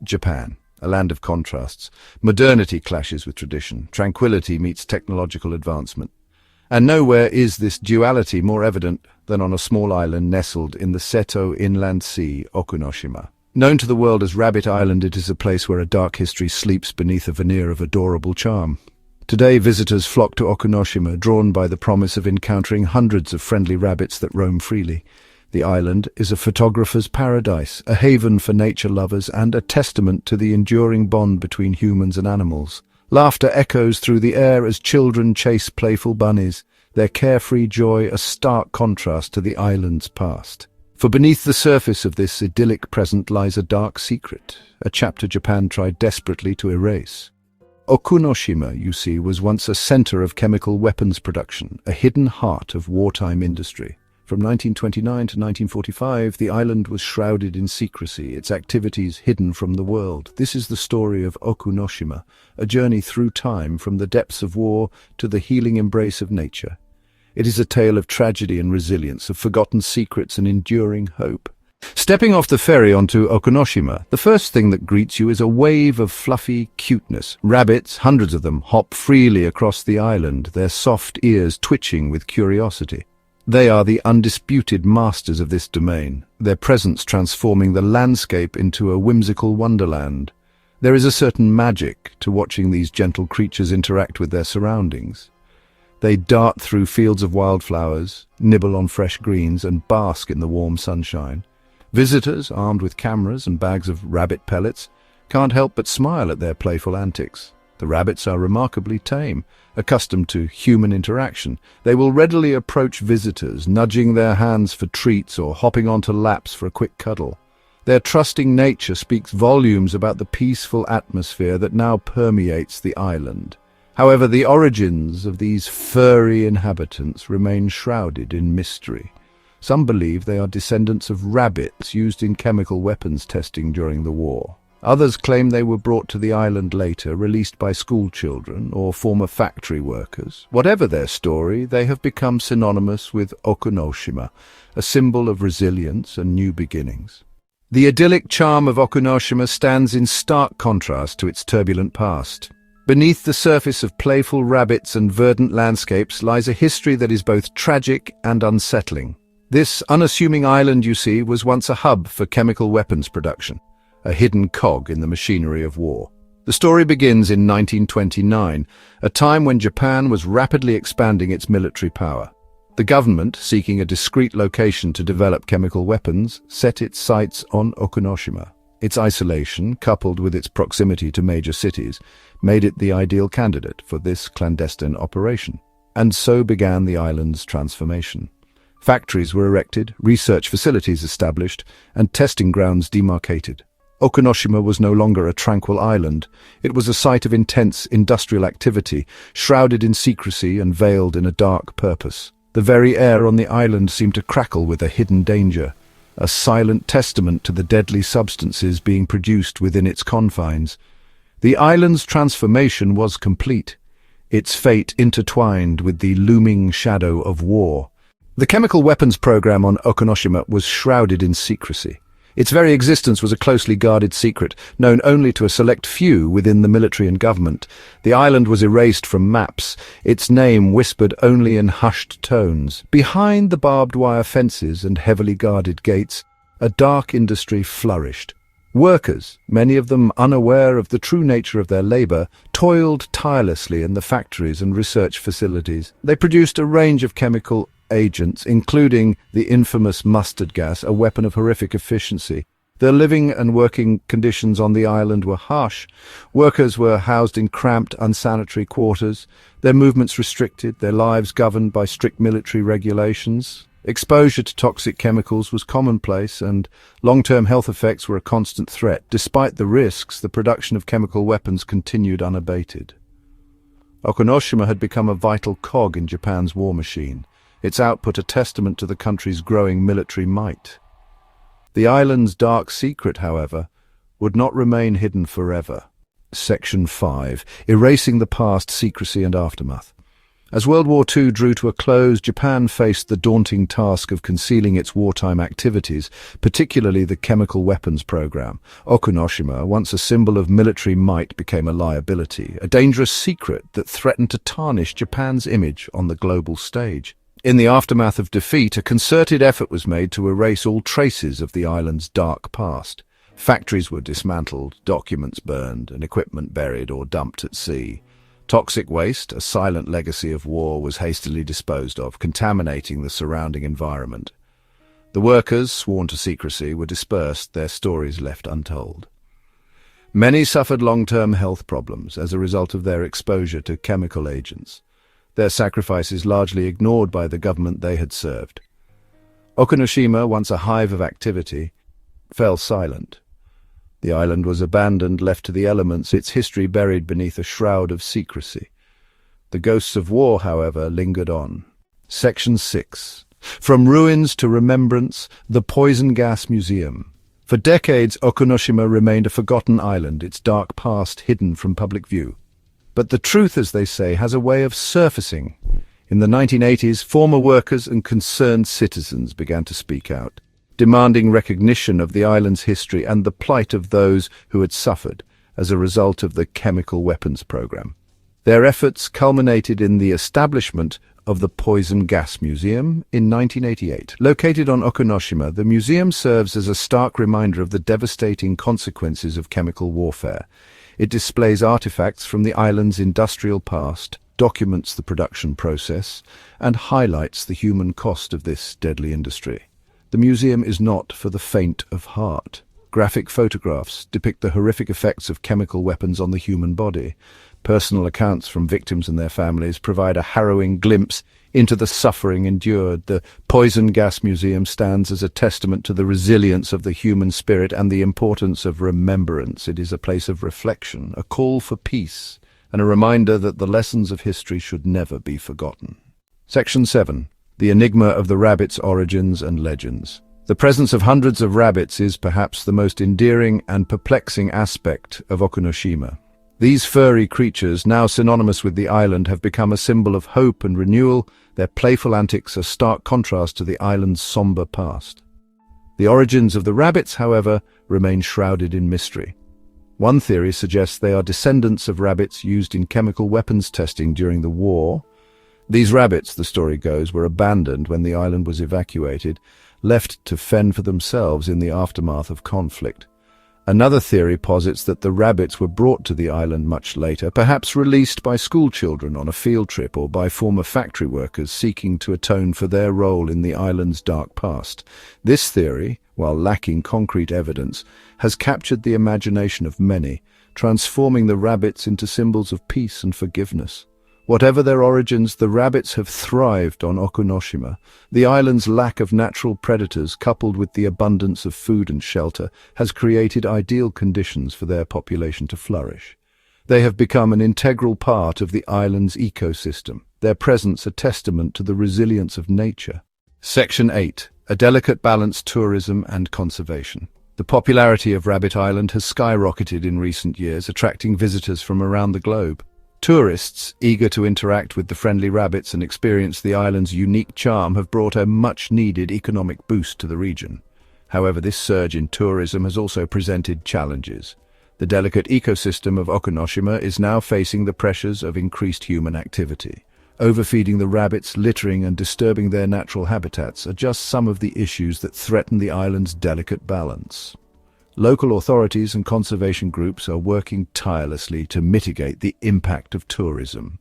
Japan, a land of contrasts. Modernity clashes with tradition. Tranquility meets technological advancement. And nowhere is this duality more evident than on a small island nestled in the Seto Inland Sea, Okunoshima. Known to the world as Rabbit Island, it is a place where a dark history sleeps beneath a veneer of adorable charm. Today, visitors flock to Okunoshima, drawn by the promise of encountering hundreds of friendly rabbits that roam freely. The island is a photographer's paradise, a haven for nature lovers, and a testament to the enduring bond between humans and animals. Laughter echoes through the air as children chase playful bunnies, their carefree joy a stark contrast to the island's past. For beneath the surface of this idyllic present lies a dark secret, a chapter Japan tried desperately to erase. Okunoshima, you see, was once a center of chemical weapons production, a hidden heart of wartime industry. From 1929 to 1945, the island was shrouded in secrecy, its activities hidden from the world. This is the story of Okunoshima, a journey through time from the depths of war to the healing embrace of nature. It is a tale of tragedy and resilience, of forgotten secrets and enduring hope. Stepping off the ferry onto Okunoshima, the first thing that greets you is a wave of fluffy cuteness. Rabbits, hundreds of them, hop freely across the island, their soft ears twitching with curiosity. They are the undisputed masters of this domain, their presence transforming the landscape into a whimsical wonderland. There is a certain magic to watching these gentle creatures interact with their surroundings. They dart through fields of wildflowers, nibble on fresh greens, and bask in the warm sunshine. Visitors, armed with cameras and bags of rabbit pellets, can't help but smile at their playful antics. The rabbits are remarkably tame, accustomed to human interaction. They will readily approach visitors, nudging their hands for treats or hopping onto laps for a quick cuddle. Their trusting nature speaks volumes about the peaceful atmosphere that now permeates the island. However, the origins of these furry inhabitants remain shrouded in mystery. Some believe they are descendants of rabbits used in chemical weapons testing during the war. Others claim they were brought to the island later, released by school children or former factory workers. Whatever their story, they have become synonymous with Okunoshima, a symbol of resilience and new beginnings. The idyllic charm of Okunoshima stands in stark contrast to its turbulent past. Beneath the surface of playful rabbits and verdant landscapes lies a history that is both tragic and unsettling. This unassuming island, you see, was once a hub for chemical weapons production, a hidden cog in the machinery of war. The story begins in 1929, a time when Japan was rapidly expanding its military power. The government, seeking a discreet location to develop chemical weapons, set its sights on Okunoshima. Its isolation, coupled with its proximity to major cities, made it the ideal candidate for this clandestine operation. And so began the island's transformation. Factories were erected, research facilities established, and testing grounds demarcated. Okunoshima was no longer a tranquil island. It was a site of intense industrial activity, shrouded in secrecy and veiled in a dark purpose. The very air on the island seemed to crackle with a hidden danger, a silent testament to the deadly substances being produced within its confines. The island's transformation was complete, its fate intertwined with the looming shadow of war. The chemical weapons program on Okunoshima was shrouded in secrecy. Its very existence was a closely guarded secret, known only to a select few within the military and government. The island was erased from maps, its name whispered only in hushed tones. Behind the barbed wire fences and heavily guarded gates, a dark industry flourished. Workers, many of them unaware of the true nature of their labor, toiled tirelessly in the factories and research facilities. They produced a range of chemical agents, including the infamous mustard gas, a weapon of horrific efficiency. Their living and working conditions on the island were harsh. Workers were housed in cramped, unsanitary quarters, their movements restricted, their lives governed by strict military regulations. Exposure to toxic chemicals was commonplace, and long-term health effects were a constant threat. Despite the risks, the production of chemical weapons continued unabated. Okunoshima had become a vital cog in Japan's war machine, its output a testament to the country's growing military might. The island's dark secret, however, would not remain hidden forever. Section 5. Erasing the Past, Secrecy and Aftermath. As World War II drew to a close, Japan faced the daunting task of concealing its wartime activities, particularly the chemical weapons program. Okunoshima, once a symbol of military might, became a liability, a dangerous secret that threatened to tarnish Japan's image on the global stage. In the aftermath of defeat, a concerted effort was made to erase all traces of the island's dark past. Factories were dismantled, documents burned, and equipment buried or dumped at sea. Toxic waste, a silent legacy of war, was hastily disposed of, contaminating the surrounding environment. The workers, sworn to secrecy, were dispersed, their stories left untold. Many suffered long-term health problems as a result of their exposure to chemical agents, their sacrifices largely ignored by the government they had served. Okunoshima, once a hive of activity, fell silent. The island was abandoned, left to the elements, its history buried beneath a shroud of secrecy. The ghosts of war, however, lingered on. Section 6. From Ruins to Remembrance, the Poison Gas Museum. For decades, Okunoshima remained a forgotten island, its dark past hidden from public view. But the truth, as they say, has a way of surfacing. In the 1980s, former workers and concerned citizens began to speak out, demanding recognition of the island's history and the plight of those who had suffered as a result of the chemical weapons program. Their efforts culminated in the establishment of the Poison Gas Museum in 1988. Located on Okunoshima, the museum serves as a stark reminder of the devastating consequences of chemical warfare. It displays artifacts from the island's industrial past, documents the production process, and highlights the human cost of this deadly industry. The museum is not for the faint of heart. Graphic photographs depict the horrific effects of chemical weapons on the human body. Personal accounts from victims and their families provide a harrowing glimpse into the suffering endured. The Poison Gas Museum stands as a testament to the resilience of the human spirit and the importance of remembrance. It is a place of reflection, a call for peace, and a reminder that the lessons of history should never be forgotten. Section 7. The Enigma of the Rabbit's Origins and Legends. The presence of hundreds of rabbits is perhaps the most endearing and perplexing aspect of Okunoshima. These furry creatures, now synonymous with the island, have become a symbol of hope and renewal. Their playful antics are stark contrast to the island's somber past. The origins of the rabbits, however, remain shrouded in mystery. One theory suggests they are descendants of rabbits used in chemical weapons testing during the war. These rabbits, the story goes, were abandoned when the island was evacuated, left to fend for themselves in the aftermath of conflict. Another theory posits that the rabbits were brought to the island much later, perhaps released by schoolchildren on a field trip or by former factory workers seeking to atone for their role in the island's dark past. This theory, while lacking concrete evidence, has captured the imagination of many, transforming the rabbits into symbols of peace and forgiveness. Whatever their origins, the rabbits have thrived on Okunoshima. The island's lack of natural predators, coupled with the abundance of food and shelter, has created ideal conditions for their population to flourish. They have become an integral part of the island's ecosystem, their presence a testament to the resilience of nature. Section 8. A delicate balance: tourism and conservation. The popularity of Rabbit Island has skyrocketed in recent years, attracting visitors from around the globe. Tourists, eager to interact with the friendly rabbits and experience the island's unique charm, have brought a much-needed economic boost to the region. However, this surge in tourism has also presented challenges. The delicate ecosystem of Okunoshima is now facing the pressures of increased human activity. Overfeeding the rabbits, littering and disturbing their natural habitats are just some of the issues that threaten the island's delicate balance. Local authorities and conservation groups are working tirelessly to mitigate the impact of tourism.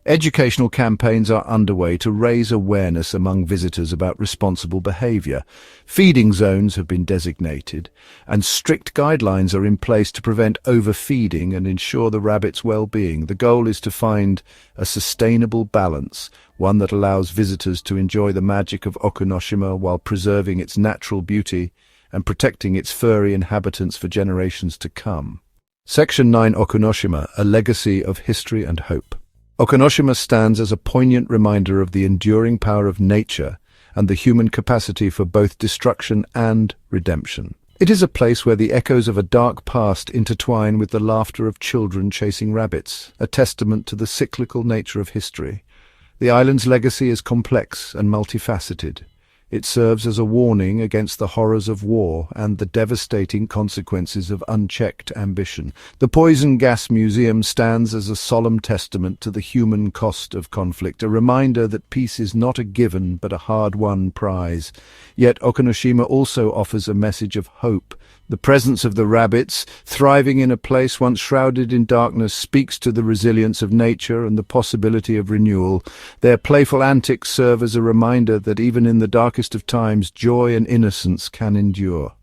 Educational campaigns are underway to raise awareness among visitors about responsible behavior. Feeding zones have been designated, and strict guidelines are in place to prevent overfeeding and ensure the rabbits' well-being. The goal is to find a sustainable balance, one that allows visitors to enjoy the magic of Okunoshima while preserving its natural beauty and protecting its furry inhabitants for generations to come. Section 9. Okunoshima, a legacy of history and hope. Okunoshima stands as a poignant reminder of the enduring power of nature and the human capacity for both destruction and redemption. It is a place where the echoes of a dark past intertwine with the laughter of children chasing rabbits, a testament to the cyclical nature of history. The island's legacy is complex and multifaceted. It serves as a warning against the horrors of war and the devastating consequences of unchecked ambition. The Poison Gas Museum stands as a solemn testament to the human cost of conflict, a reminder that peace is not a given but a hard-won prize. Yet Okunoshima also offers a message of hope. The presence of the rabbits, thriving in a place once shrouded in darkness, speaks to the resilience of nature and the possibility of renewal. Their playful antics serve as a reminder that even in the darkest of times, joy and innocence can endure.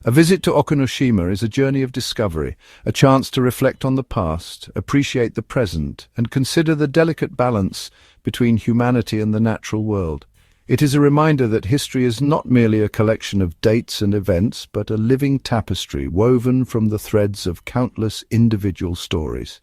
A visit to Okunoshima is a journey of discovery, a chance to reflect on the past, appreciate the present, and consider the delicate balance between humanity and the natural world. It is a reminder that history is not merely a collection of dates and events, but a living tapestry woven from the threads of countless individual stories.